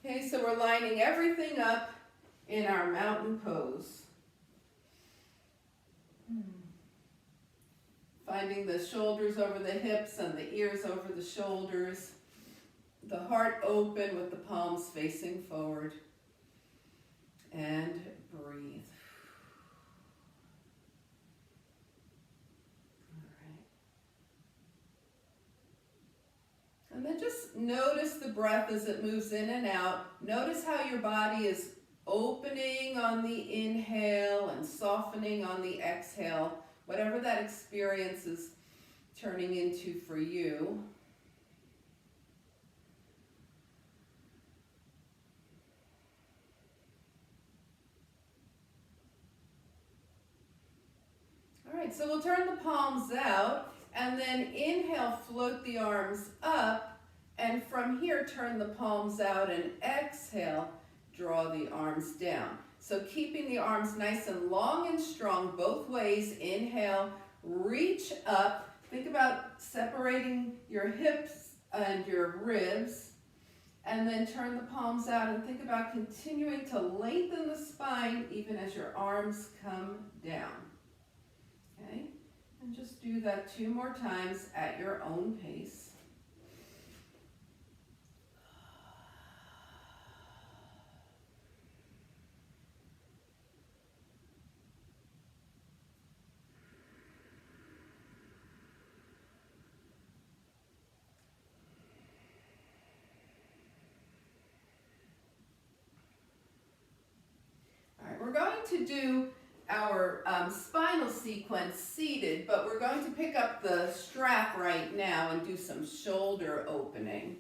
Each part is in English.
Okay, so we're lining everything up in our mountain pose. Finding the shoulders over the hips and the ears over the shoulders. The heart open with the palms facing forward. And breathe. All right. And then just notice the breath as it moves in and out. Notice how your body is opening on the inhale and softening on the exhale. Whatever that experience is turning into for you. All right, so we'll turn the palms out and then inhale, float the arms up, and from here turn the palms out and exhale, draw the arms down. So keeping the arms nice and long and strong both ways. Inhale, reach up. Think about separating your hips and your ribs. And then turn the palms out and think about continuing to lengthen the spine even as your arms come down. Okay? And just do that 2 more times at your own pace. We're going to do our spinal sequence seated, but we're going to pick up the strap right now and do some shoulder opening.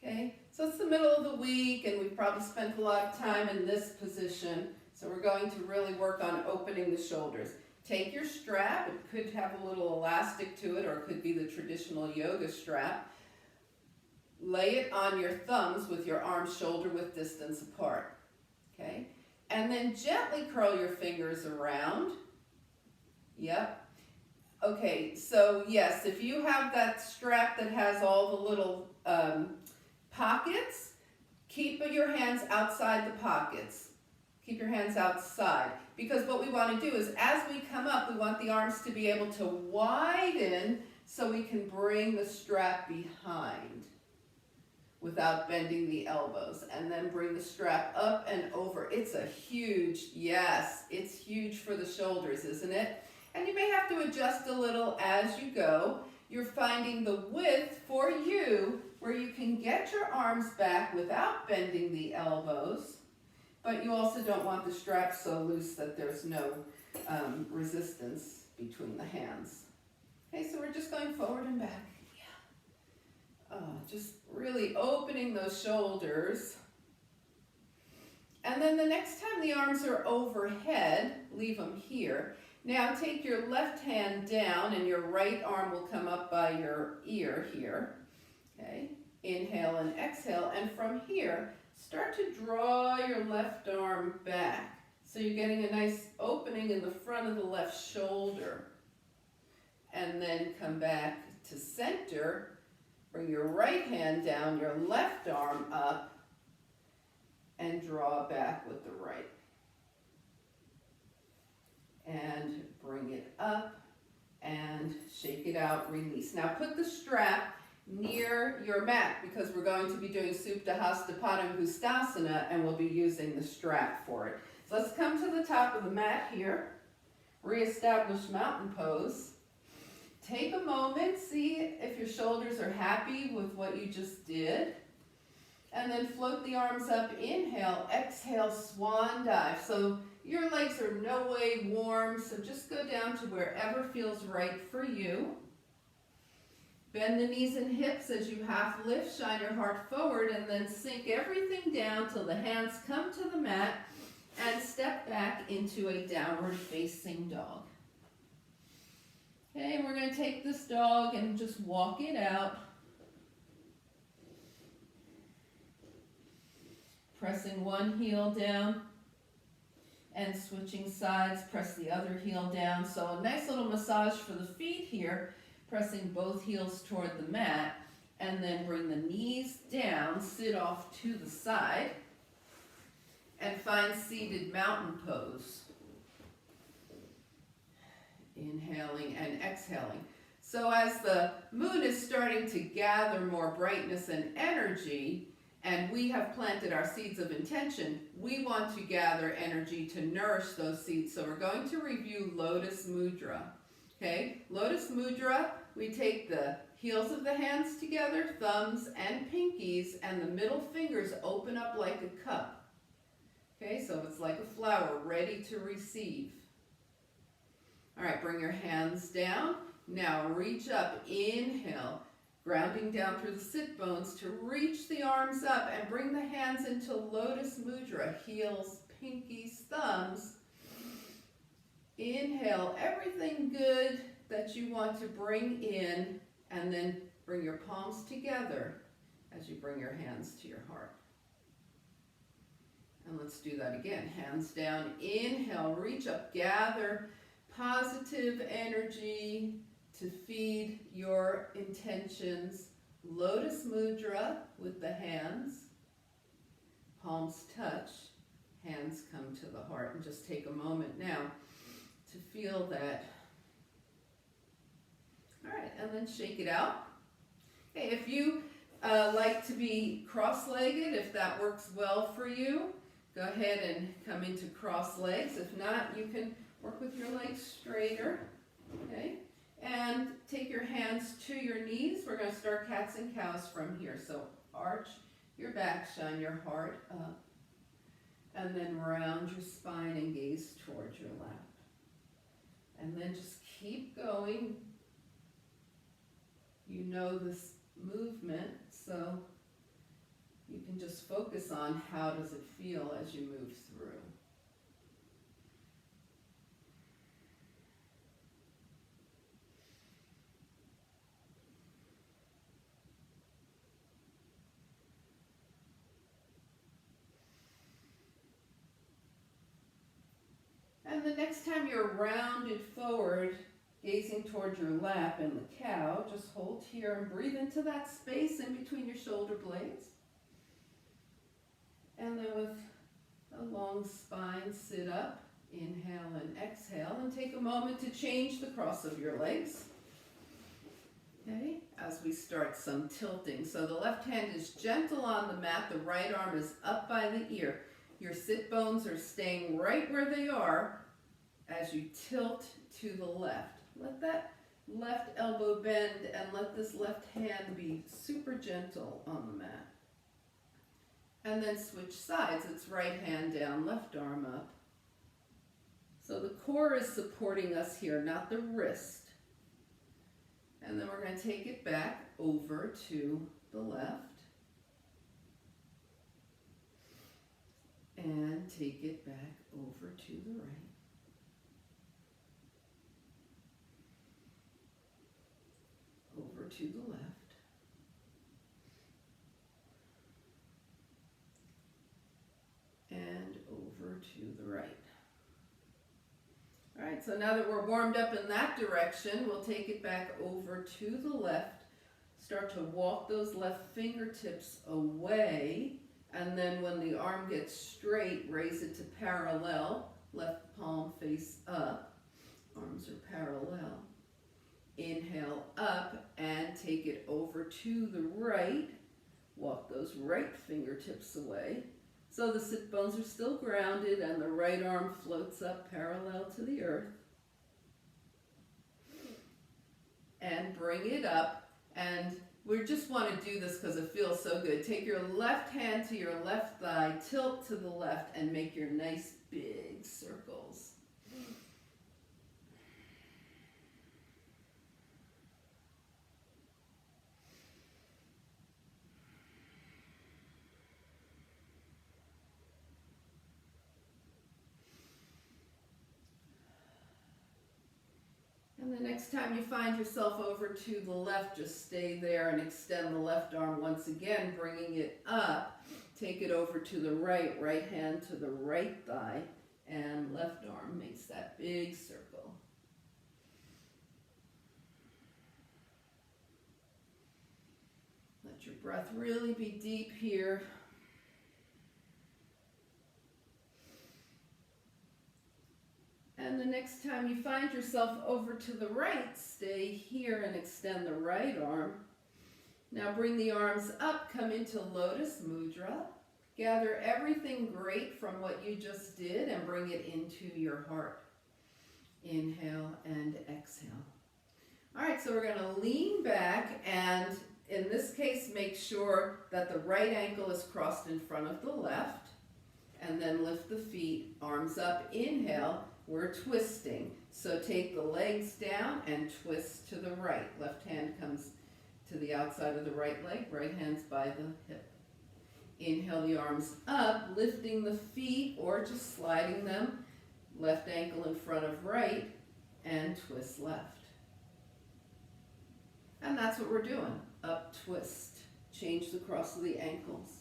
Okay, so it's the middle of the week and we've probably spent a lot of time in this position, so we're going to really work on opening the shoulders. Take your strap, it could have a little elastic to it or it could be the traditional yoga strap. Lay it on your thumbs with your arms shoulder width distance apart. Okay. And then gently curl your fingers around. Yep. Okay, so yes, if you have that strap that has all the little pockets, keep your hands outside the pockets. Keep your hands outside. Because what we want to do is as we come up, we want the arms to be able to widen so we can bring the strap behind without bending the elbows, and then bring the strap up and over. It's a huge, yes, it's huge for the shoulders, isn't it? And you may have to adjust a little as you go. You're finding the width for you where you can get your arms back without bending the elbows, but you also don't want the strap so loose that there's no resistance between the hands. Okay, so we're just going forward and back. Just really opening those shoulders. And then the next time the arms are overhead, leave them here. Now take your left hand down and your right arm will come up by your ear here. Okay, inhale and exhale. And from here, start to draw your left arm back. So you're getting a nice opening in the front of the left shoulder. And then come back to center. Bring your right hand down, your left arm up, and draw back with the right. And bring it up, and shake it out, release. Now put the strap near your mat, because we're going to be doing Supta Hasta Padangusthasana, and we'll be using the strap for it. So let's come to the top of the mat here. Reestablish mountain pose. Take a moment, see if your shoulders are happy with what you just did. And then float the arms up, inhale, exhale, swan dive. So your legs are no way warm, so just go down to wherever feels right for you. Bend the knees and hips as you half lift, shine your heart forward, and then sink everything down till the hands come to the mat and step back into a downward facing dog. Okay, we're going to take this dog and just walk it out. Pressing one heel down and switching sides, press the other heel down. So a nice little massage for the feet here, pressing both heels toward the mat. And then bring the knees down, sit off to the side, and find seated mountain pose. Inhaling and exhaling. So as the moon is starting to gather more brightness and energy, and we have planted our seeds of intention, we want to gather energy to nourish those seeds. So we're going to review Lotus Mudra. Okay, Lotus Mudra, we take the heels of the hands together, thumbs and pinkies, and the middle fingers open up like a cup. Okay, so it's like a flower ready to receive. All right, bring your hands down. Now reach up, inhale, grounding down through the sit bones to reach the arms up and bring the hands into Lotus Mudra, heels, pinkies, thumbs. Inhale, everything good that you want to bring in, and then bring your palms together as you bring your hands to your heart. And let's do that again. Hands down, inhale, reach up, gather positive energy to feed your intentions. Lotus Mudra with the hands. Palms touch, hands come to the heart. And just take a moment now to feel that. All right, and then shake it out. Okay, if you like to be cross-legged, if that works well for you, go ahead and come into cross legs. If not, you can work with your legs straighter. Okay, and take your hands to your knees. We're going to start cats and cows from here. So arch your back, shine your heart up, and then round your spine and gaze towards your lap. And then just keep going. You know this movement, so you can just focus on how does it feel as you move through. And the next time you're rounded forward, gazing towards your lap and the cow, just hold here and breathe into that space in between your shoulder blades. And then with a long spine, sit up, inhale and exhale, and take a moment to change the cross of your legs. Okay, as we start some tilting. So the left hand is gentle on the mat, the right arm is up by the ear. Your sit bones are staying right where they are as you tilt to the left. Let that left elbow bend and let this left hand be super gentle on the mat. And then switch sides. It's right hand down, left arm up. So the core is supporting us here, not the wrist. And then we're going to take it back over to the left. And take it back over to the right. Over to the left. And over to the right. All right, so now that we're warmed up in that direction, we'll take it back over to the left. Start to walk those left fingertips away. And then when the arm gets straight, raise it to parallel. Left palm face up. Arms are parallel. Inhale up and take it over to the right. Walk those right fingertips away. So the sit bones are still grounded and the right arm floats up parallel to the earth. And bring it up, and we just want to do this because it feels so good. Take your left hand to your left thigh, tilt to the left, and make your nice big circles. And the next time you find yourself over to the left, just stay there and extend the left arm once again, bringing it up. Take it over to the right, right hand to the right thigh, and left arm makes that big circle. your breath really be deep here. And the next time you find yourself over to the right, stay here and extend the right arm. Now bring the arms up, come into Lotus Mudra. Gather everything great from what you just did and bring it into your heart. Inhale and exhale. All right, so we're going to lean back, and in this case, make sure that the right ankle is crossed in front of the left, and then lift the feet, arms up, inhale. We're twisting. So take the legs down and twist to the right. Left hand comes to the outside of the right leg, right hand's by the hip. Inhale the arms up, lifting the feet or just sliding them. Left ankle in front of right, and twist left. And that's what we're doing. Up, twist. Change the cross of the ankles.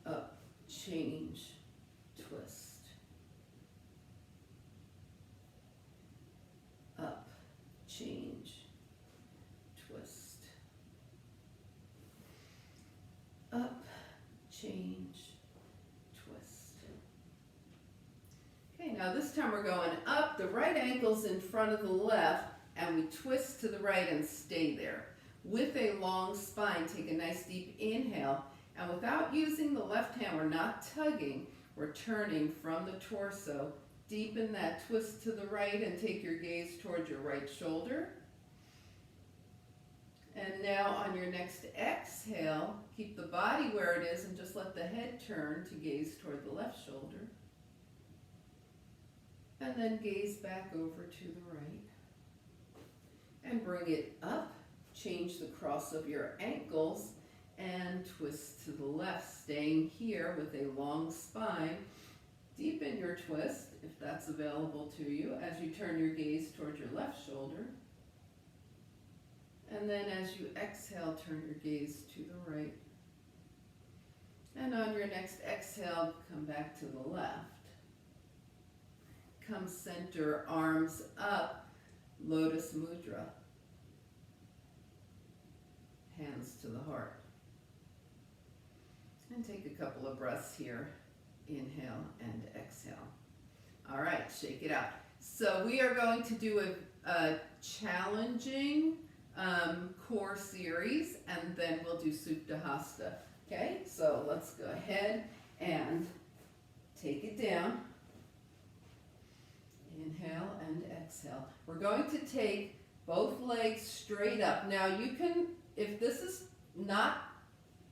Up, change, twist. Up, change, twist. Up, change, twist. Okay, now this time we're going up, the right ankle's in front of the left, and we twist to the right and stay there. With a long spine, take a nice deep inhale, and without using the left hand, we're not tugging, we're turning from the torso. Deepen that twist to the right and take your gaze towards your right shoulder. And now on your next exhale, keep the body where it is and just let the head turn to gaze toward the left shoulder. And then gaze back over to the right. And bring it up. Change the cross of your ankles and twist to the left, staying here with a long spine. Deepen your twist, if that's available to you, as you turn your gaze towards your left shoulder. And then as you exhale, turn your gaze to the right. And on your next exhale, come back to the left. Come center, arms up, Lotus Mudra. Hands to the heart. And take a couple of breaths here. Inhale and exhale. All right, shake it out. So we are going to do a challenging core series, and then we'll do Supta Hasta. Okay, so let's go ahead and take it down. Inhale and exhale. We're going to take both legs straight up. Now you can, if this is not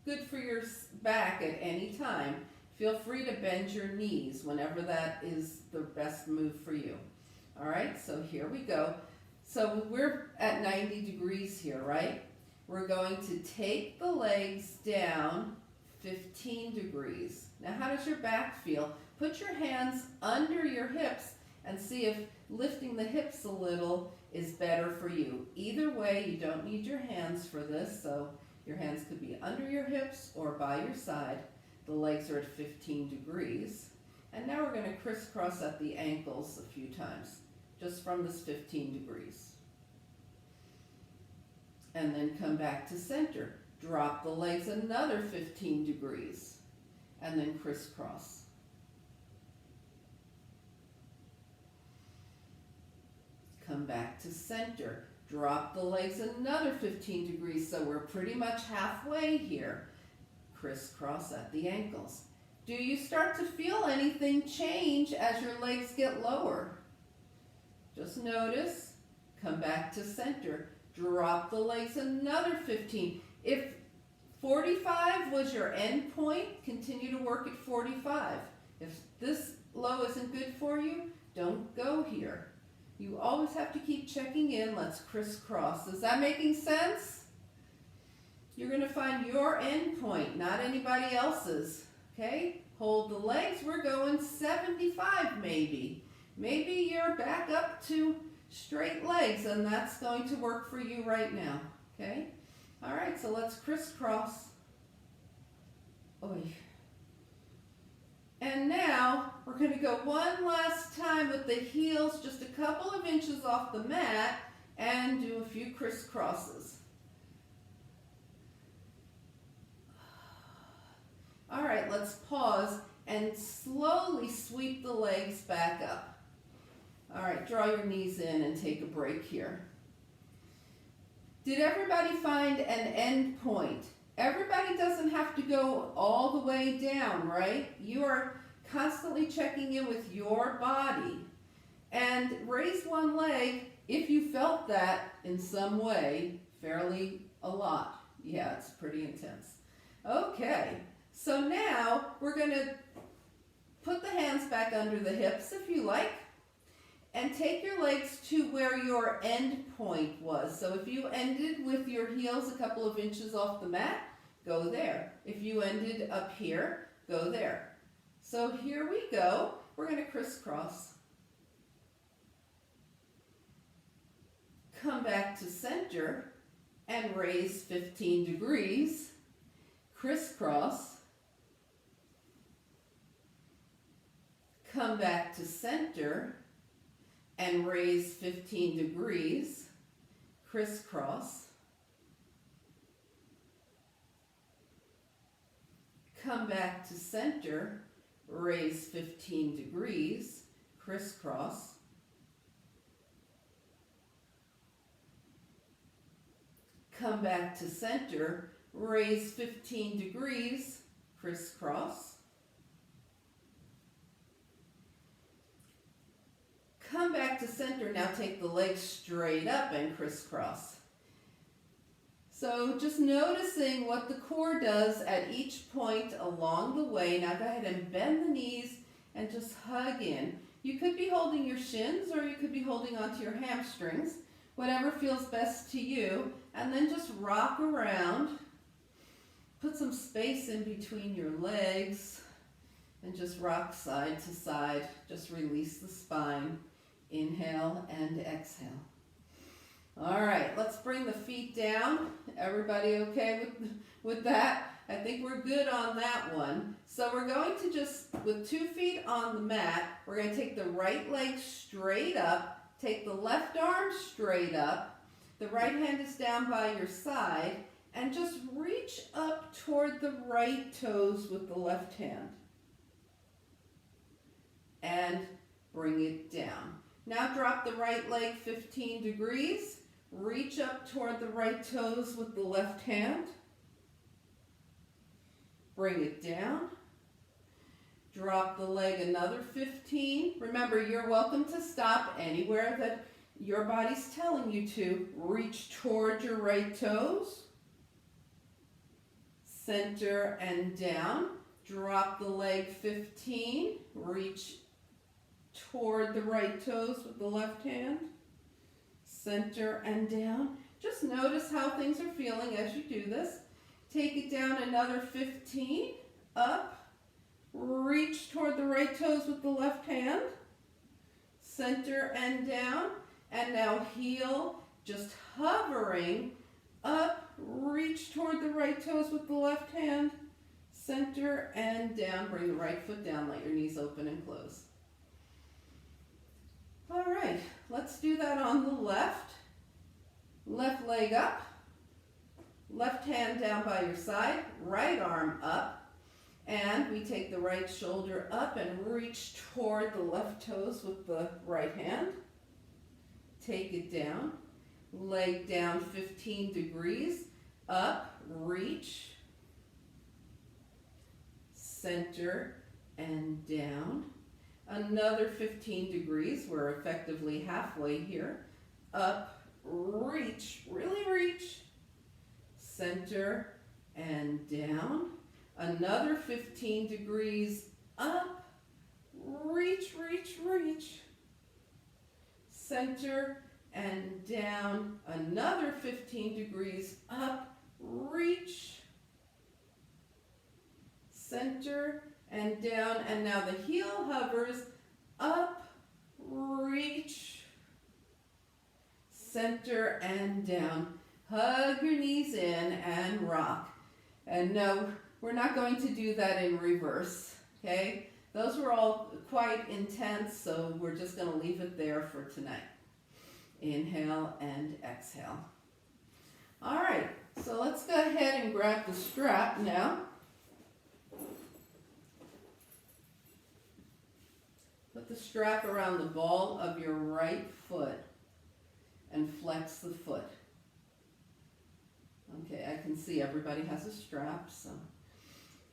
good for your back at any time, feel free to bend your knees whenever that is the best move for you. All right, so here we go. So we're at 90 degrees here, right? We're going to take the legs down 15 degrees. Now, how does your back feel? Put your hands under your hips and see if lifting the hips a little is better for you. Either way, you don't need your hands for this, so your hands could be under your hips or by your side. The legs are at 15 degrees. And now we're going to crisscross at the ankles a few times, just from this 15 degrees. And then come back to center. Drop the legs another 15 degrees. And then crisscross. Come back to center. Drop the legs another 15 degrees, so we're pretty much halfway here. Crisscross at the ankles. Do you start to feel anything change as your legs get lower? Just notice. Come back to center. Drop the legs another 15. If 45 was your end point, continue to work at 45. If this low isn't good for you, don't go here. You always have to keep checking in. Let's crisscross. Is that making sense? You're going to find your end point, not anybody else's. Okay? Hold the legs. We're going 75 maybe. Maybe you're back up to straight legs, and that's going to work for you right now. Okay? All right, so let's crisscross. Oy. And now we're going to go one last time with the heels just a couple of inches off the mat and do a few crisscrosses. All right, let's pause and slowly sweep the legs back up. All right, draw your knees in and take a break here. Did everybody find an end point? Everybody doesn't have to go all the way down, right? You are constantly checking in with your body. And raise one leg if you felt that in some way, fairly a lot. Yeah, it's pretty intense. Okay, so now we're going to put the hands back under the hips if you like, and take your legs to where your end point was. So if you ended with your heels a couple of inches off the mat, go there. If you ended up here, go there. So here we go. We're going to crisscross. Come back to center and raise 15 degrees. Crisscross. Come back to center and raise 15 degrees. Crisscross. Come back to center, raise 15 degrees, crisscross. Come back to center, raise 15 degrees, crisscross. Come back to center, now take the legs straight up and crisscross. So just noticing what the core does at each point along the way. Now go ahead and bend the knees and just hug in. You could be holding your shins or you could be holding onto your hamstrings, whatever feels best to you. And then just rock around. Put some space in between your legs and just rock side to side. Just release the spine. Inhale and exhale. All right, let's bring the feet down. Everybody okay with that? I think we're good on that one. So we're going to just, with 2 feet on the mat, we're going to take the right leg straight up, take the left arm straight up, the right hand is down by your side, and just reach up toward the right toes with the left hand. And bring it down. Now drop the right leg 15 degrees. Reach up toward the right toes with the left hand. Bring it down. Drop the leg another 15. Remember, you're welcome to stop anywhere that your body's telling you to. Reach toward your right toes. Center and down. Drop the leg 15. Reach toward the right toes with the left hand. Center and down. Just notice how things are feeling as you do this. Take it down another 15. Up. Reach toward the right toes with the left hand. Center and down. And now heel, just hovering up. Reach toward the right toes with the left hand. Center and down. Bring the right foot down. Let your knees open and close. All right, let's do that on the left. Left leg up, left hand down by your side, right arm up, and we take the right shoulder up and reach toward the left toes with the right hand. Take it down, leg down 15 degrees, up, reach, center and down. Another 15 degrees, we're effectively halfway here. Up, reach, really reach. Center and down. Another 15 degrees, up, reach, reach, reach. Center and down. Another 15 degrees, up, reach. Center and down, and now the heel hovers up, reach, center and down. Hug your knees in and rock. And no, we're not going to do that in reverse, okay? Those were all quite intense, so we're just going to leave it there for tonight. Inhale and exhale. All right, so let's go ahead and grab the strap now. Put the strap around the ball of your right foot and flex the foot. Okay, I can see everybody has a strap, so.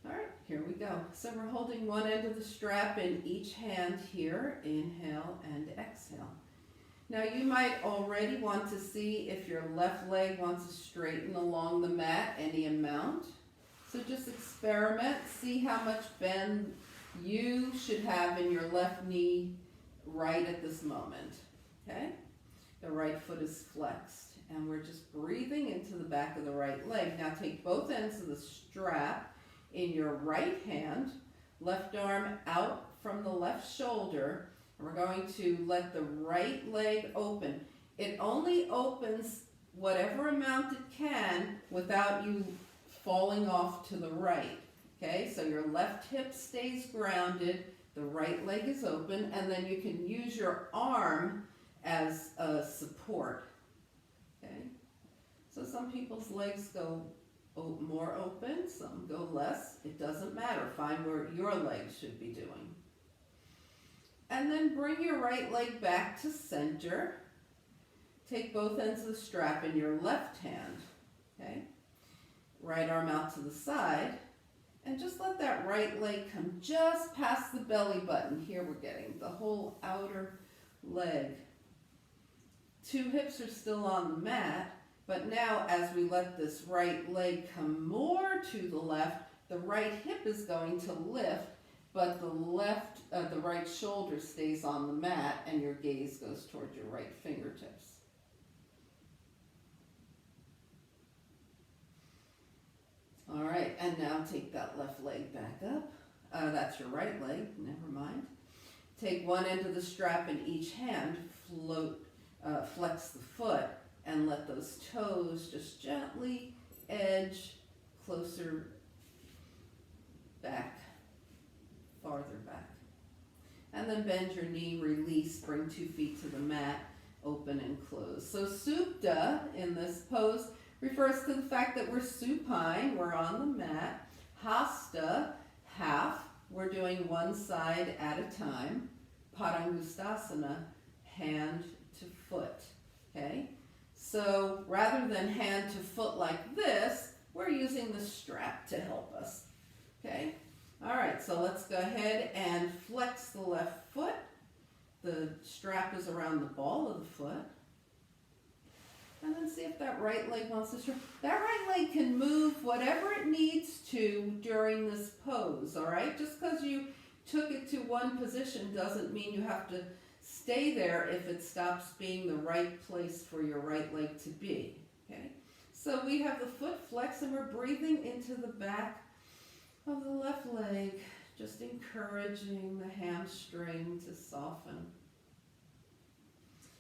All right, here we go. So we're holding one end of the strap in each hand here. Inhale and exhale. Now you might already want to see if your left leg wants to straighten along the mat any amount. So just experiment, see how much bend you should have in your left knee right at this moment, okay? The right foot is flexed and we're just breathing into the back of the right leg. Now take both ends of the strap in your right hand, left arm out from the left shoulder. We're going to let the right leg open. It only opens whatever amount it can without you falling off to the right. Okay, so your left hip stays grounded, the right leg is open, and then you can use your arm as a support. Okay, so some people's legs go more open, some go less. It doesn't matter. Find where your legs should be doing. And then bring your right leg back to center. Take both ends of the strap in your left hand, okay? Right arm out to the side. And just let that right leg come just past the belly button. Here we're getting the whole outer leg. Two hips are still on the mat, but now as we let this right leg come more to the left, the right hip is going to lift, but the right shoulder stays on the mat and your gaze goes towards your right fingertips. All right, and now take that left leg back up. That's your right leg, never mind. Take one end of the strap in each hand, flex the foot, and let those toes just gently edge closer back, farther back. And then bend your knee, release, bring 2 feet to the mat, open and close. So Supta in this pose refers to the fact that we're supine, we're on the mat. Hasta, half, we're doing one side at a time. Padangustasana, hand to foot, okay? So rather than hand to foot like this, we're using the strap to help us, okay? All right, so let's go ahead and flex the left foot. The strap is around the ball of the foot. And then see if that right leg wants to strap. That right leg can move whatever it needs to during this pose, all right? Just because you took it to one position doesn't mean you have to stay there if it stops being the right place for your right leg to be, okay? So we have the foot flexed and we're breathing into the back of the left leg, just encouraging the hamstring to soften.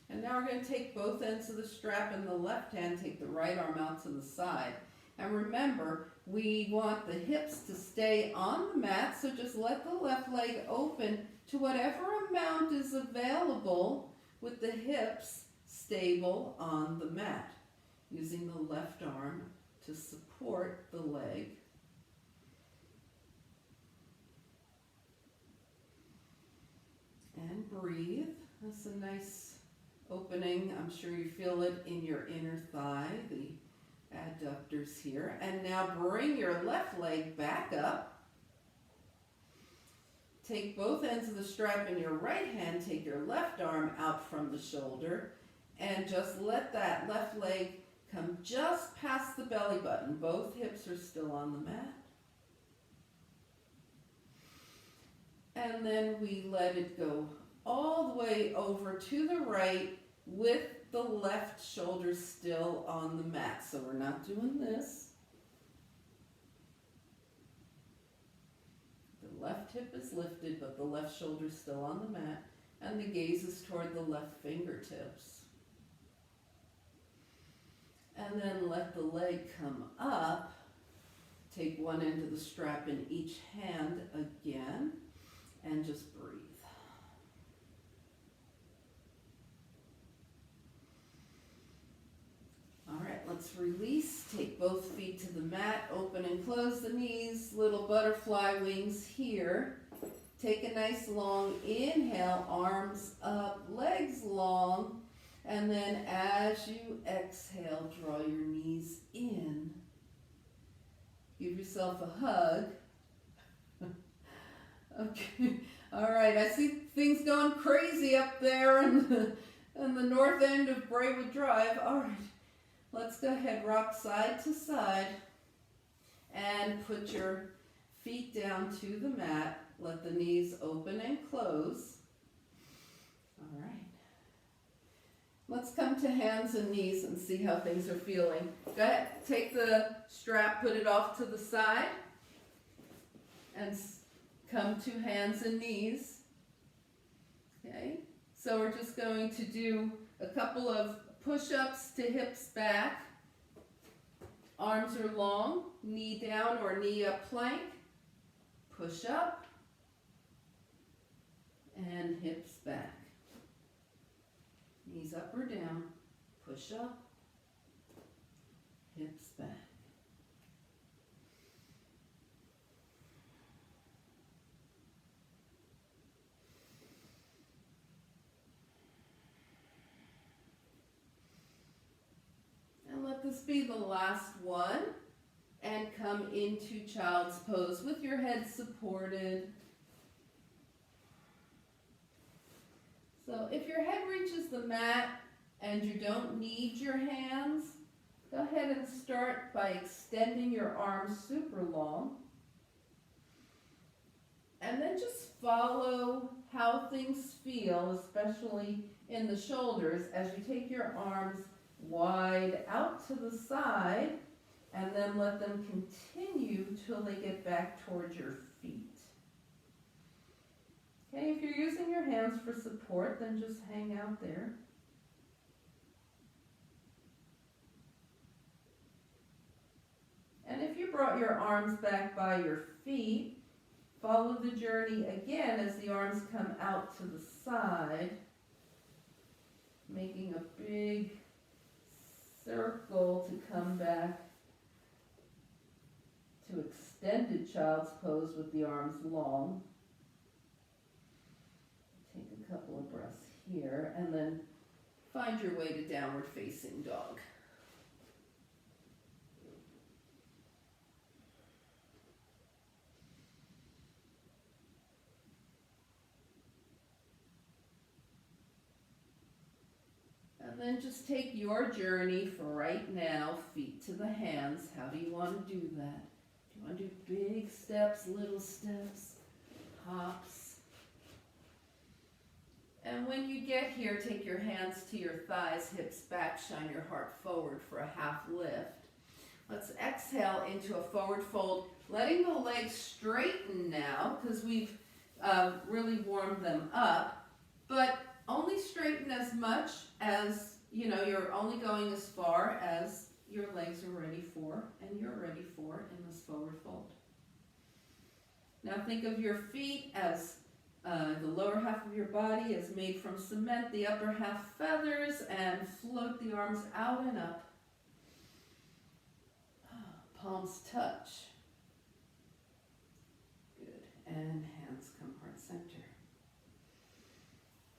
And now we're going to take both ends of the strap in the left hand, take the right arm out to the side. And remember, we want the hips to stay on the mat, so just let the left leg open to whatever amount is available with the hips stable on the mat, using the left arm to support the leg. And breathe. That's a nice opening. I'm sure you feel it in your inner thigh, the adductors here. And now bring your left leg back up. Take both ends of the strap in your right hand, take your left arm out from the shoulder, and just let that left leg come just past the belly button. Both hips are still on the mat. And then we let it go all the way over to the right with the left shoulder still on the mat. So we're not doing this. The left hip is lifted, but the left shoulder is still on the mat, and the gaze is toward the left fingertips. And then let the leg come up. Take one end of the strap in each hand again, and just breathe. release. Take both feet to the mat, open and close the knees, little butterfly wings here. Take a nice long inhale, arms up, legs long, and then as you exhale, draw your knees in. Give yourself a hug. Okay, all right, I see things going crazy up there in the north end of Braywood Drive. All right, let's go ahead, rock side to side, and put your feet down to the mat. Let the knees open and close. All right. Let's come to hands and knees and see how things are feeling. Go ahead, take the strap, put it off to the side, and come to hands and knees. Okay, so we're just going to do a couple of push-ups to hips back. Arms are long, knee down or knee up plank. Push up and hips back. Knees up or down, push up, hips back. And let this be the last one. And come into child's pose with your head supported. So if your head reaches the mat and you don't need your hands, go ahead and start by extending your arms super long. And then just follow how things feel, especially in the shoulders, as you take your arms wide out to the side, and then let them continue till they get back towards your feet. Okay, if you're using your hands for support, then just hang out there. And if you brought your arms back by your feet, follow the journey again as the arms come out to the side, making a big circle to come back to extended child's pose with the arms long. Take a couple of breaths here, and then find your way to downward facing dog. And then just take your journey for right now, feet to the hands. How do you want to do that? Do you want to do big steps, little steps, hops? And when you get here, take your hands to your thighs, hips back, shine your heart forward for a half lift. Let's exhale into a forward fold, letting the legs straighten now because we've really warmed them up, but only straighten as much as, you're only going as far as your legs are ready for and you're ready for in this forward fold. Now think of your feet as the lower half of your body is made from cement, the upper half feathers, and float the arms out and up. Palms touch. Good. And hands come heart center.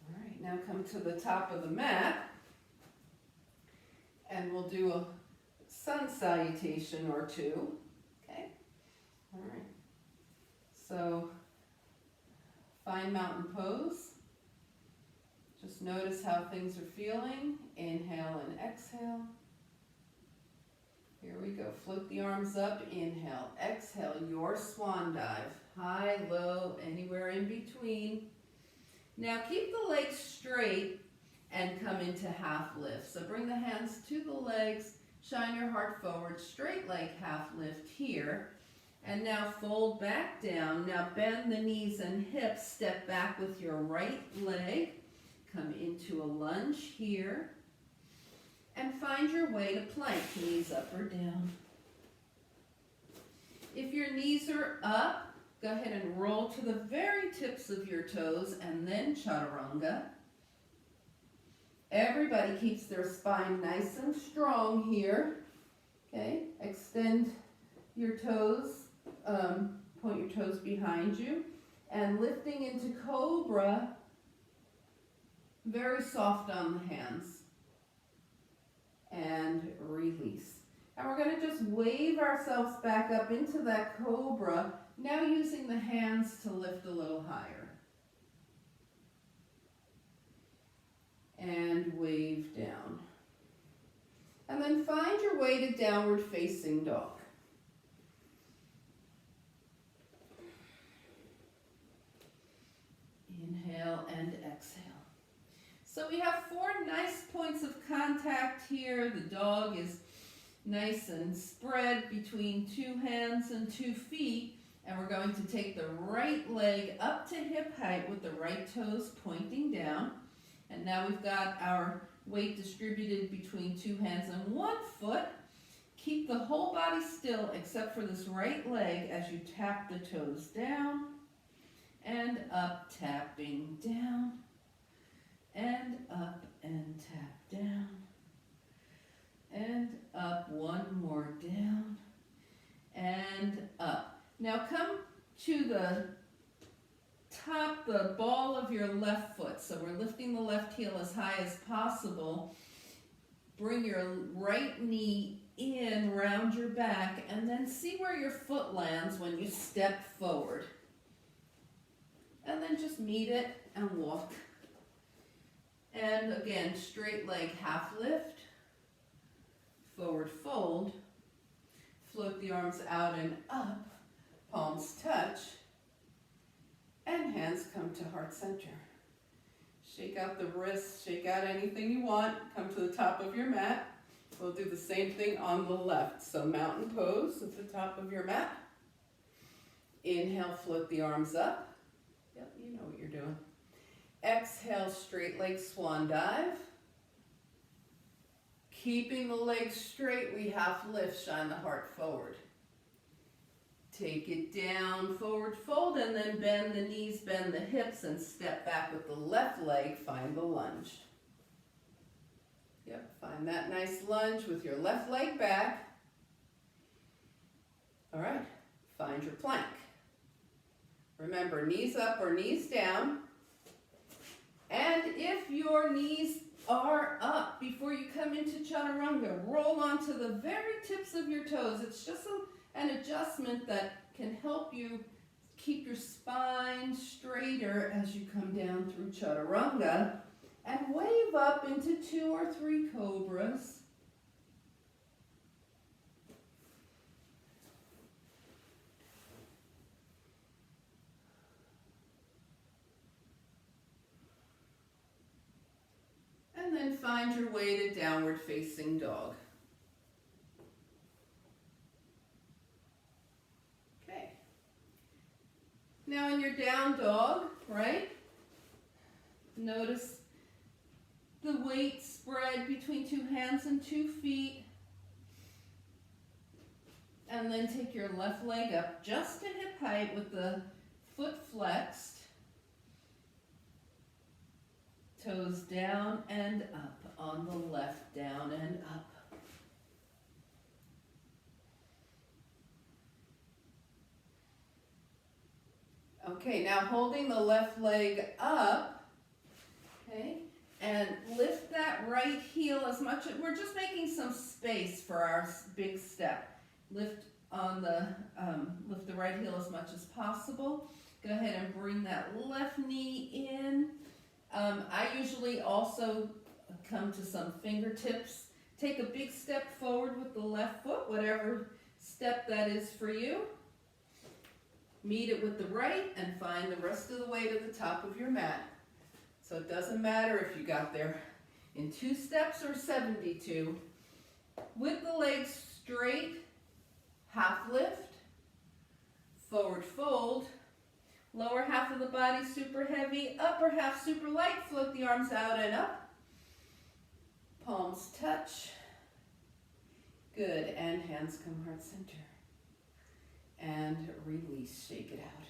All right, now come to the top of the mat. And we'll do a sun salutation or two. Okay? All right. So, find mountain pose. Just notice how things are feeling. Inhale and exhale. Here we go. Float the arms up. Inhale. Exhale. Your swan dive. High, low, anywhere in between. Now keep the legs straight and come into half lift. So bring the hands to the legs. Shine your heart forward. Straight leg half lift here. And now fold back down. Now bend the knees and hips. Step back with your right leg. Come into a lunge here. And find your way to plank. Knees up or down. If your knees are up, go ahead and roll to the very tips of your toes and then chaturanga. Everybody keeps their spine nice and strong here. Okay, extend your toes, point your toes behind you, and lifting into cobra, very soft on the hands, and release. And we're going to just wave ourselves back up into that cobra, now using the hands to lift a little higher. And wave down. And then find your way to downward facing dog. Inhale and exhale. So we have 4 nice points of contact here. The dog is nice and spread between 2 hands and 2 feet. And we're going to take the right leg up to hip height with the right toes pointing down. And now we've got our weight distributed between 2 hands and 1 foot. Keep the whole body still except for this right leg as you tap the toes down and up, tapping down and up and tap down and up. 1 more down and up. Now come to the top, the ball of your left foot. So we're lifting the left heel as high as possible. Bring your right knee in, round your back, and then see where your foot lands when you step forward. And then just meet it and walk. And again, straight leg half lift, forward fold, float the arms out and up, palms touch, and hands come to heart center. Shake out the wrists, shake out anything you want, come to the top of your mat. We'll do the same thing on the left. So mountain pose at the top of your mat. Inhale, float the arms up. Yep, you know what you're doing. Exhale, straight leg swan dive. Keeping the legs straight, we half lift, shine the heart forward. Take it down, forward fold, and then bend the knees, bend the hips, and step back with the left leg, find the lunge. Yep, find that nice lunge with your left leg back. All right, find your plank. Remember, knees up or knees down. And if your knees are up before you come into chaturanga, roll onto the very tips of your toes. It's just an adjustment that can help you keep your spine straighter as you come down through chaturanga. And wave up into 2 or 3 cobras. And then find your way to downward facing dog. Okay. Now in your down dog, right? Notice the weight spread between 2 hands and 2 feet. And then take your left leg up just to hip height with the foot flexed. Toes down and up on the left, down and up. Okay, now holding the left leg up, okay, and lift that right heel as much as, we're just making some space for our big step. Lift the right heel as much as possible. Go ahead and bring that left knee in. I usually also come to some fingertips. Take a big step forward with the left foot, whatever step that is for you. Meet it with the right and find the rest of the way to the top of your mat. So it doesn't matter if you got there in 2 steps or 72. With the legs straight, half lift, forward fold, lower half of the body super heavy, upper half super light, float the arms out and up. Palms touch. Good, and hands come heart center. And release, shake it out.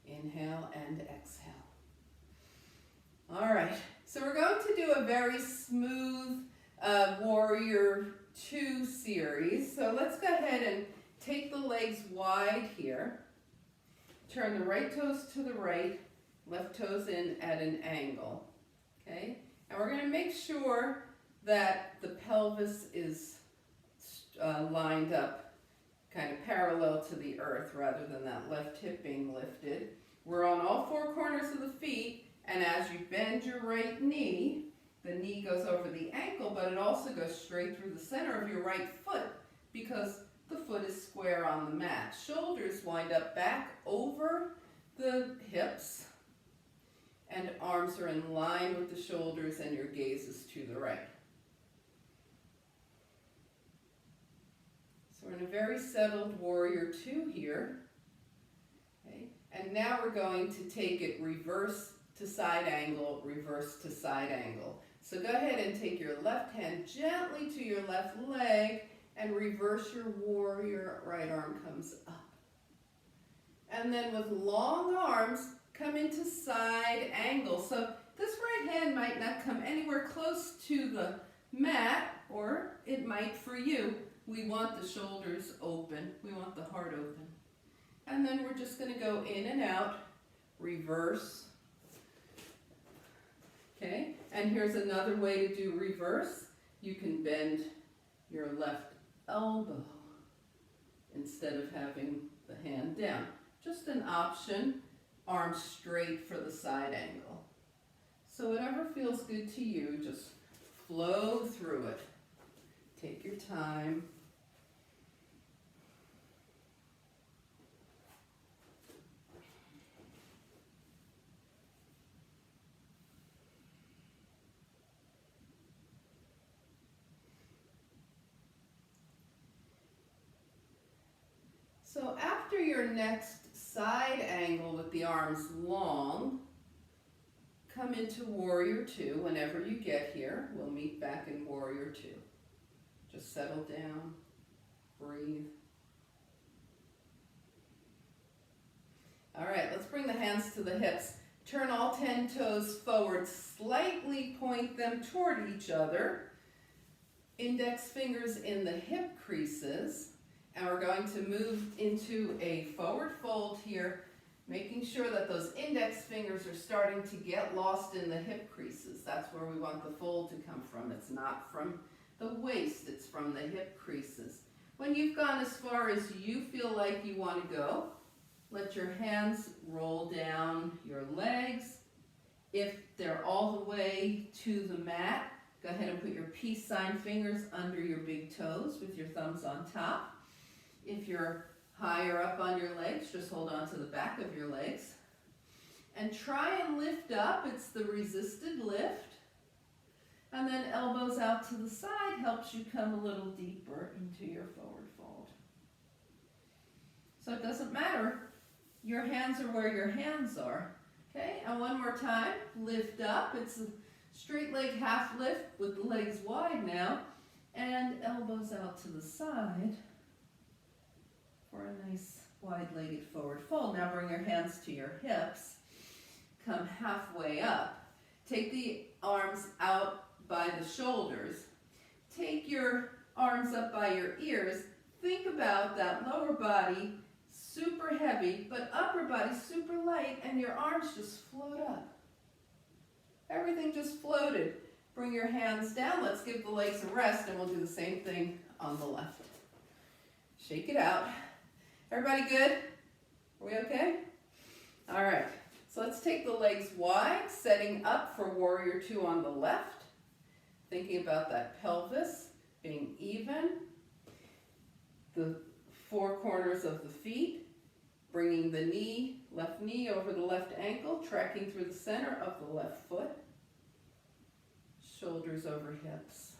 Inhale and exhale. All right, so we're going to do a very smooth warrior 2 series. So let's go ahead and take the legs wide here. Turn the right toes to the right, left toes in at an angle. Okay? And we're going to make sure that the pelvis is lined up kind of parallel to the earth rather than that left hip being lifted. We're on all 4 corners of the feet, and as you bend your right knee, the knee goes over the ankle, but it also goes straight through the center of your right foot because the foot is square on the mat. Shoulders wind up back over the hips, and arms are in line with the shoulders, and your gaze is to the right. So we're in a very settled warrior 2 here. Okay? And now we're going to take it reverse to side angle, reverse to side angle. So go ahead and take your left hand gently to your left leg and reverse your warrior. Right arm comes up. And then with long arms, come into side angle. So this right hand might not come anywhere close to the mat, or it might for you. We want the shoulders open. We want the heart open. And then we're just going to go in and out, reverse. Okay, and here's another way to do reverse. You can bend your left elbow instead of having the hand down. Just an option, arms straight for the side angle. So whatever feels good to you, just flow through it. Take your time. So after your next side angle with the arms long, come into warrior 2 whenever you get here. We'll meet back in warrior 2. Just settle down, breathe. All right, let's bring the hands to the hips. Turn all 10 toes forward, slightly point them toward each other. Index fingers in the hip creases. And we're going to move into a forward fold here, making sure that those index fingers are starting to get lost in the hip creases. That's where we want the fold to come from. It's not from the waist, it's from the hip creases. When you've gone as far as you feel like you want to go, let your hands roll down your legs. If they're all the way to the mat, go ahead and put your peace sign fingers under your big toes with your thumbs on top. If you're higher up on your legs, just hold on to the back of your legs. And try and lift up. It's the resisted lift. And then elbows out to the side helps you come a little deeper into your forward fold. So it doesn't matter. Your hands are where your hands are. Okay, and one more time. Lift up. It's a straight leg half lift with the legs wide now. And elbows out to the side for a nice wide-legged forward fold. Now bring your hands to your hips. Come halfway up. Take the arms out by the shoulders. Take your arms up by your ears. Think about that lower body super heavy, but upper body super light, and your arms just float up. Everything just floated. Bring your hands down. Let's give the legs a rest, and we'll do the same thing on the left. Shake it out. Everybody good? Are we okay? All right, so let's take the legs wide, setting up for warrior 2 on the left. Thinking about that pelvis being even. The 4 corners of the feet, bringing the knee, left knee over the left ankle, tracking through the center of the left foot. Shoulders over hips.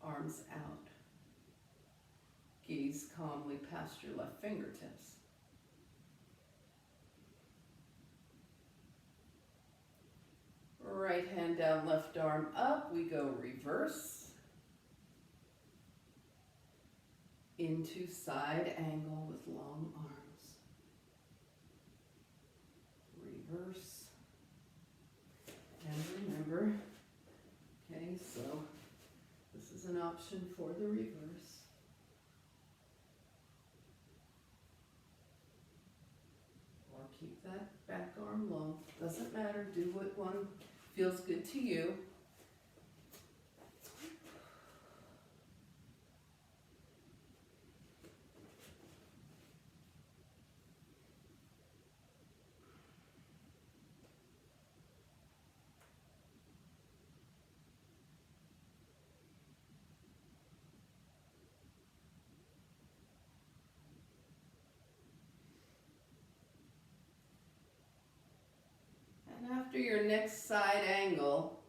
Arms out. Gaze calmly past your left fingertips. Right hand down, left arm up. We go reverse into side angle with long arms. Reverse. And remember, okay, so this is an option for the reverse. Or keep that back arm long. Doesn't matter, do what one feels good to you. After your next side angle,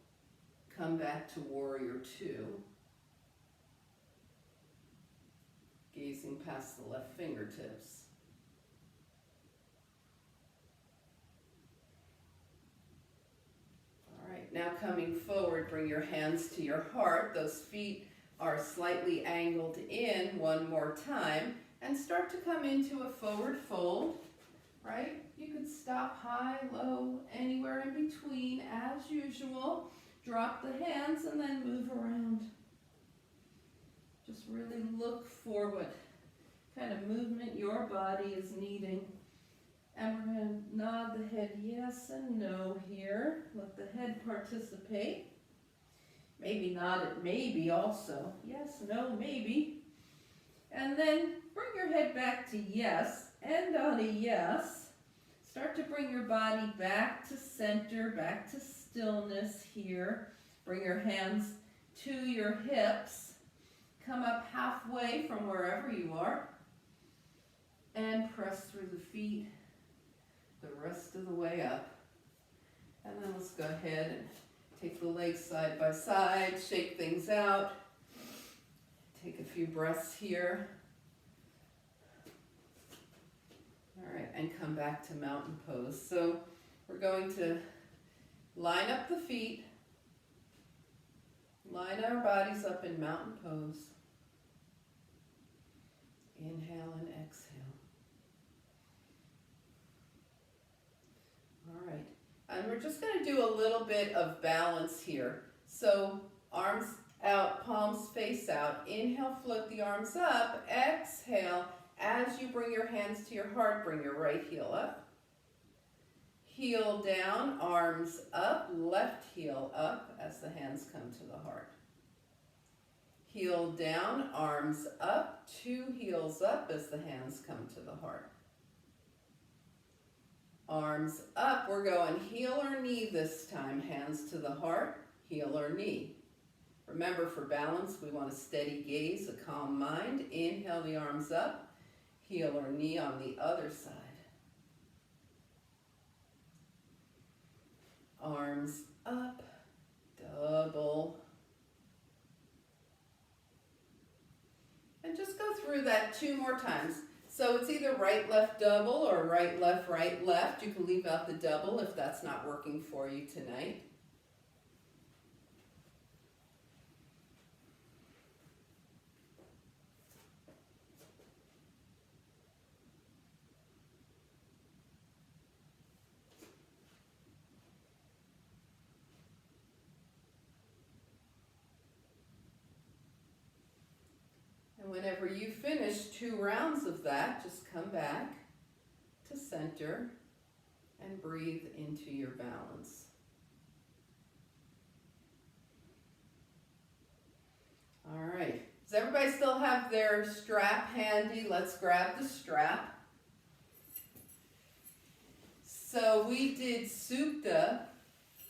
come back to warrior two, gazing past the left fingertips. All right, now coming forward, bring your hands to your heart. Those feet are slightly angled in one more time, and start to come into a forward fold, right? You could stop high, low, anywhere in between as usual. Drop the hands and then move around. Just really look for what kind of movement your body is needing. And we're going to nod the head yes and no here. Let the head participate. Maybe nod it maybe also. Yes, no, maybe. And then bring your head back to yes. End on a yes. Start to bring your body back to center, back to stillness here. Bring your hands to your hips. Come up halfway from wherever you are. And press through the feet the rest of the way up. And then let's go ahead and take the legs side by side, shake things out. Take a few breaths here. All right, and come back to mountain pose. So we're going to line up the feet, line our bodies up in mountain pose. Inhale and exhale. All right, and we're just going to do a little bit of balance here. So arms out, palms face out. Inhale, float the arms up. Exhale. As you bring your hands to your heart, bring your right heel up. Heel down, arms up, left heel up as the hands come to the heart. Heel down, arms up, two heels up as the hands come to the heart. Arms up, we're going heel or knee this time, hands to the heart, heel or knee. Remember, for balance, we want a steady gaze, a calm mind. Inhale the arms up. Heel or knee on the other side. Arms up, double. And just go through that 2 more times. So it's either right, left, double or right, left, right, left. You can leave out the double if that's not working for you tonight. Whenever you finish 2 rounds of that, just come back to center and breathe into your balance. All right, does everybody still have their strap handy? Let's grab the strap. So we did Supta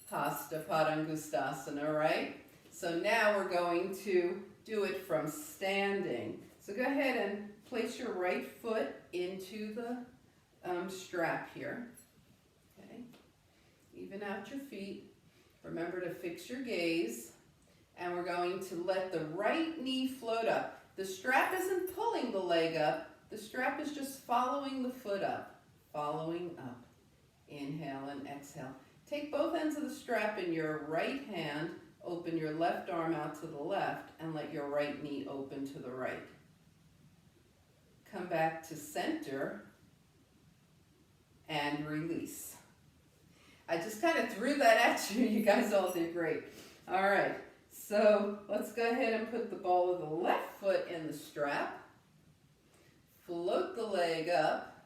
Hasta Padangustasana, right? So now we're going to do it from standing. So go ahead and place your right foot into the strap here. Okay. Even out your feet. Remember to fix your gaze. And we're going to let the right knee float up. The strap isn't pulling the leg up. The strap is just following the foot up. Following up. Inhale and exhale. Take both ends of the strap in your right hand. Open your left arm out to the left and let your right knee open to the right. Come back to center and release. I just kind of threw that at you. You guys all did great. All right. So let's go ahead and put the ball of the left foot in the strap. Float the leg up.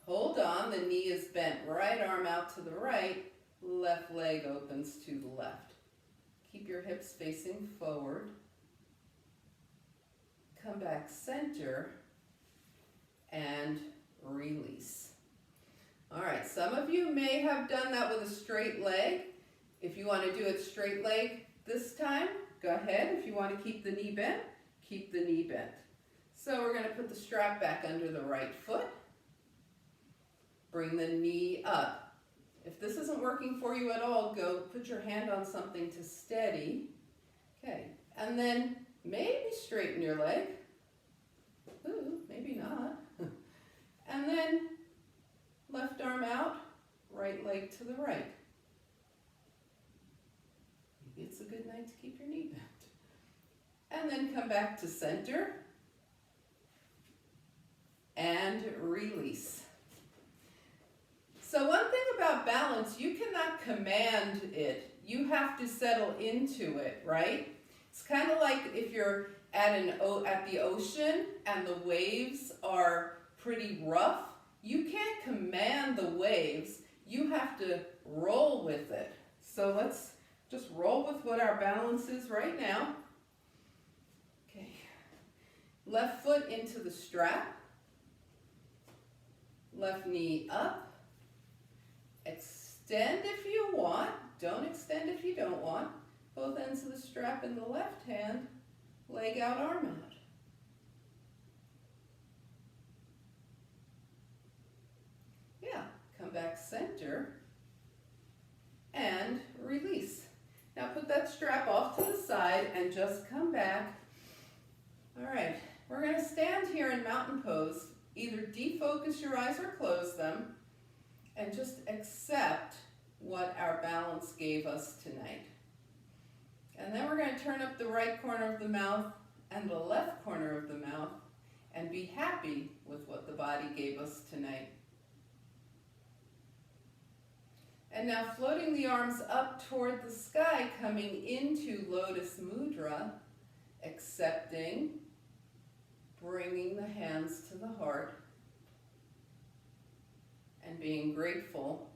Hold on, the knee is bent, right arm out to the right, left leg opens to the left. Keep your hips facing forward. Come back center and release. All right, some of you may have done that with a straight leg. If you want to do it straight leg this time, go ahead. If you want to keep the knee bent, keep the knee bent. So we're going to put the strap back under the right foot. Bring the knee up. If this isn't working for you at all, go put your hand on something to steady. Okay, and then maybe straighten your leg. Ooh, maybe not. And then left arm out, right leg to the right. Maybe it's a good night to keep your knee bent. And then come back to center and release. So one thing about balance, you cannot command it. You have to settle into it, right? It's kind of like if you're at the ocean and the waves are pretty rough. You can't command the waves. You have to roll with it. So let's just roll with what our balance is right now. Okay. Left foot into the strap. Left knee up. Extend if you want. Don't extend if you don't want. Both ends of the strap in the left hand. Leg out, arm out. Yeah, come back center and release. Now put that strap off to the side and just come back. All right, we're going to stand here in mountain pose. Either defocus your eyes or close them and just accept what our balance gave us tonight. And then we're going to turn up the right corner of the mouth and the left corner of the mouth and be happy with what the body gave us tonight. And now floating the arms up toward the sky, coming into Lotus Mudra, accepting, bringing the hands to the heart, and being grateful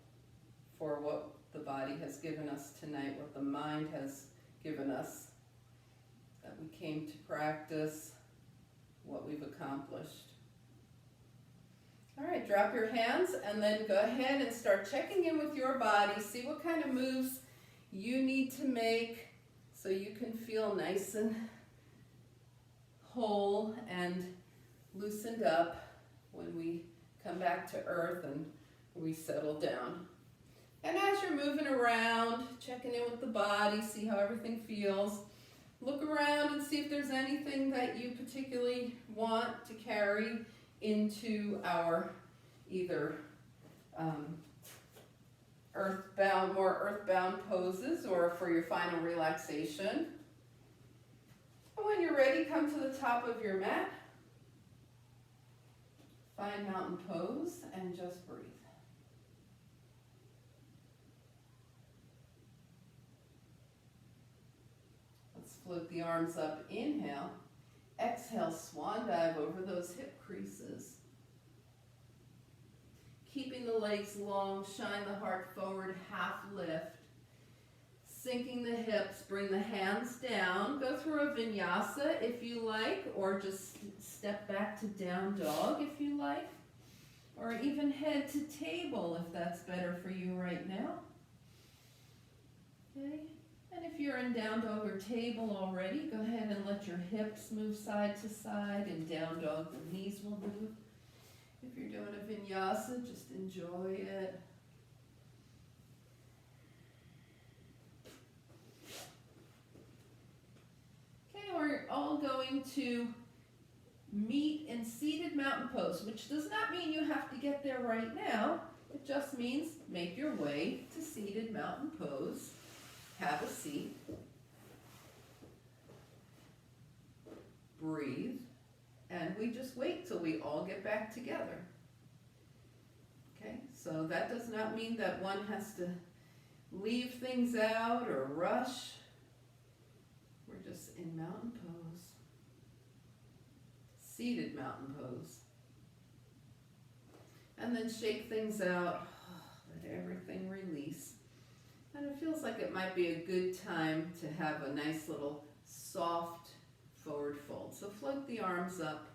for what the body has given us tonight, what the mind has given us, that we came to practice, what we've accomplished. All right, drop your hands and then go ahead and start checking in with your body. See what kind of moves you need to make so you can feel nice and whole and loosened up when we come back to earth and we settle down. And as you're moving around, checking in with the body, see how everything feels. Look around and see if there's anything that you particularly want to carry into our either more earthbound poses or for your final relaxation. And when you're ready, come to the top of your mat. Find mountain pose and just breathe. Let's float the arms up. Inhale. Exhale, swan dive over those hip creases. Keeping the legs long, shine the heart forward, half lift. Sinking the hips, bring the hands down. Go through a vinyasa if you like, or just step back to down dog if you like. Or even head to table if that's better for you right now. Okay. And if you're in down dog or table already, go ahead and let your hips move side to side. In down dog, the knees will move. If you're doing a vinyasa, just enjoy it. Okay, we're all going to meet in seated mountain pose, which does not mean you have to get there right now. It just means make your way to seated mountain pose. Have a seat. Breathe. And we just wait till we all get back together. Okay, so that does not mean that one has to leave things out or rush. in mountain pose. Seated mountain pose. And then shake things out, let everything release. And it feels like it might be a good time to have a nice little soft forward fold. So float the arms up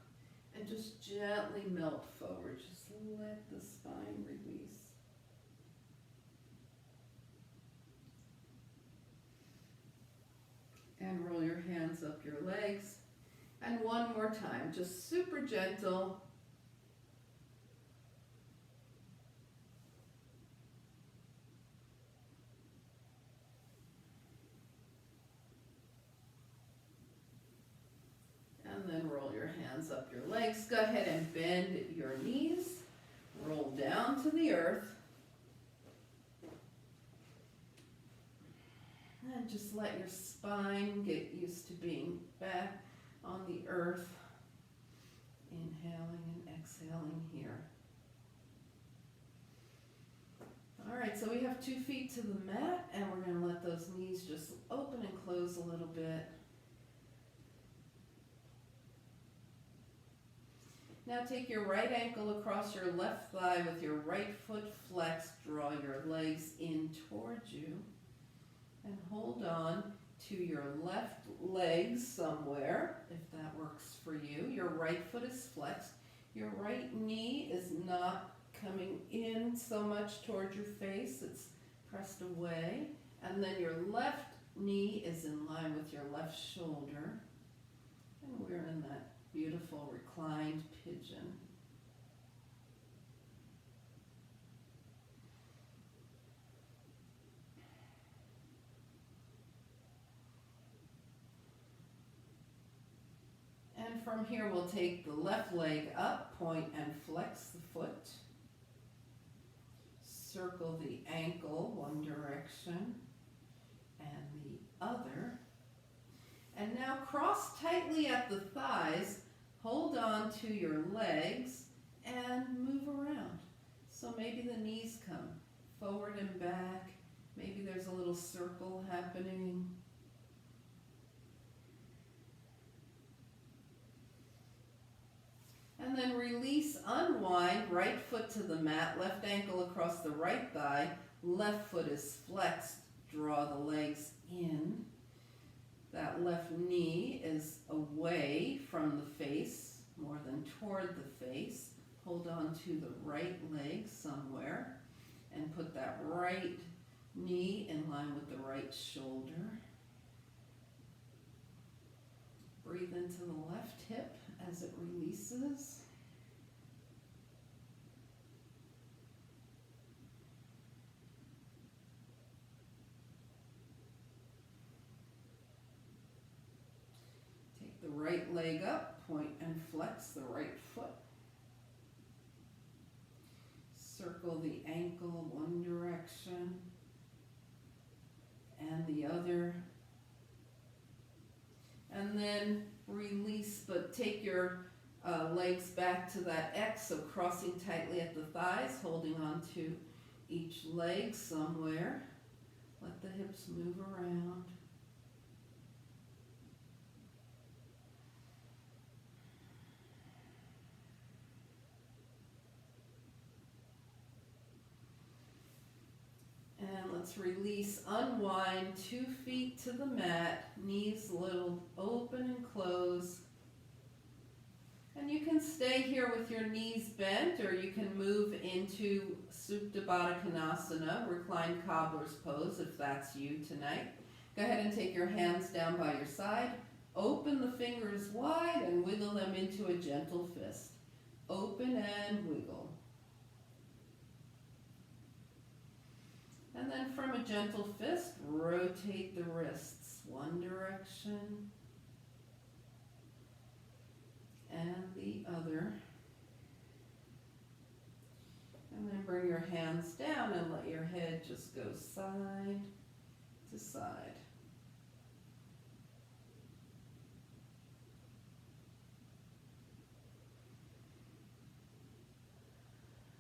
and just gently melt forward. Just let the spine release. And roll your hands up your legs. And one more time, just super gentle. And then roll your hands up your legs. Go ahead and bend your knees. Roll down to the earth. And just let your spine get used to being back on the earth. Inhaling and exhaling here. All right, so we have 2 feet to the mat, and we're going to let those knees just open and close a little bit. Now take your right ankle across your left thigh with your right foot flexed. Draw your legs in towards you. And hold on to your left leg somewhere, if that works for you. Your right foot is flexed. Your right knee is not coming in so much towards your face. It's pressed away. And then your left knee is in line with your left shoulder. And we're in that beautiful reclined pigeon. And from here we'll take the left leg up, point and flex the foot. Circle the ankle one direction and the other. And now cross tightly at the thighs, hold on to your legs and move around. So maybe the knees come forward and back. Maybe there's a little circle happening. And then release, unwind, right foot to the mat, left ankle across the right thigh, left foot is flexed, draw the legs in. That left knee is away from the face, more than toward the face. Hold on to the right leg somewhere and put that right knee in line with the right shoulder. Breathe into the left hip as it releases. Take the right leg up, point and flex the right foot. Circle the ankle one direction and the other. And then release, but take your legs back to that X, so crossing tightly at the thighs, holding on to each leg somewhere. Let the hips move around. And let's release, unwind, 2 feet to the mat, knees a little open and close. And you can stay here with your knees bent, or you can move into Supta Baddha Konasana, reclined cobbler's pose, if that's you tonight. Go ahead and take your hands down by your side, open the fingers wide and wiggle them into a gentle fist. Open and wiggle. And then from a gentle fist, rotate the wrists one direction and the other. And then bring your hands down and let your head just go side to side.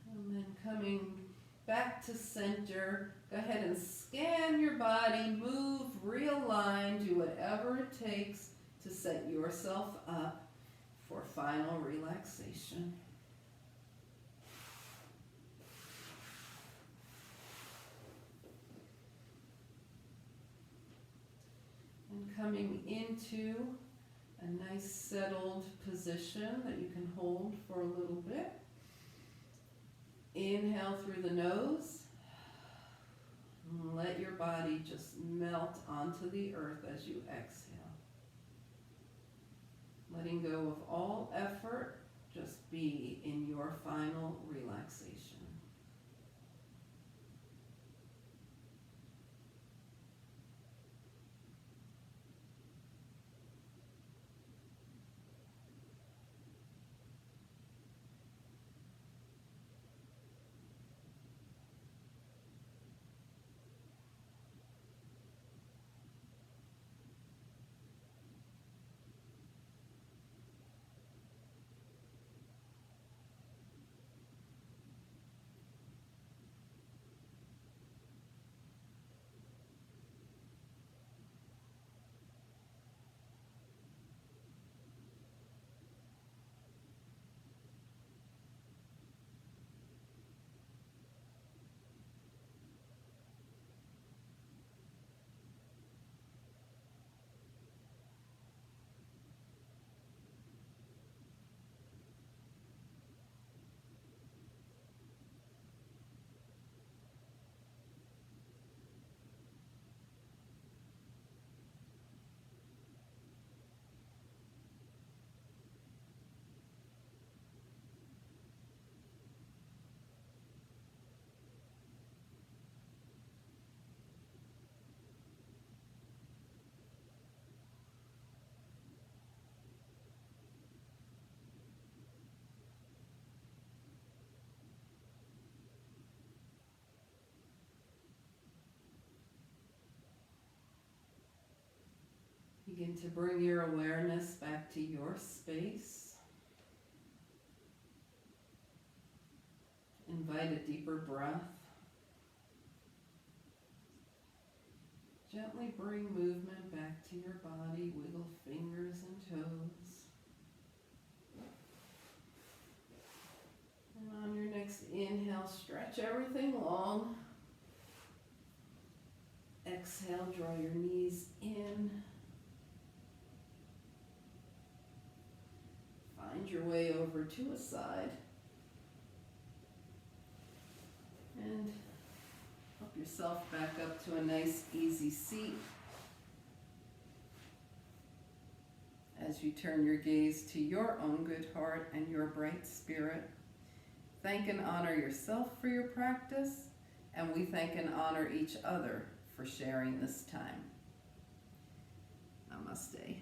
And then coming back to center, go ahead and scan your body, move, realign, do whatever it takes to set yourself up for final relaxation. And coming into a nice settled position that you can hold for a little bit. Inhale through the nose. And let your body just melt onto the earth as you exhale. Letting go of all effort, just be in your final relaxation. Begin to bring your awareness back to your space. Invite a deeper breath. Gently bring movement back to your body. Wiggle fingers and toes. And on your next inhale, stretch everything long. Exhale, draw your knees in. Find your way over to a side. And help yourself back up to a nice, easy seat. As you turn your gaze to your own good heart and your bright spirit, thank and honor yourself for your practice, and we thank and honor each other for sharing this time. Namaste.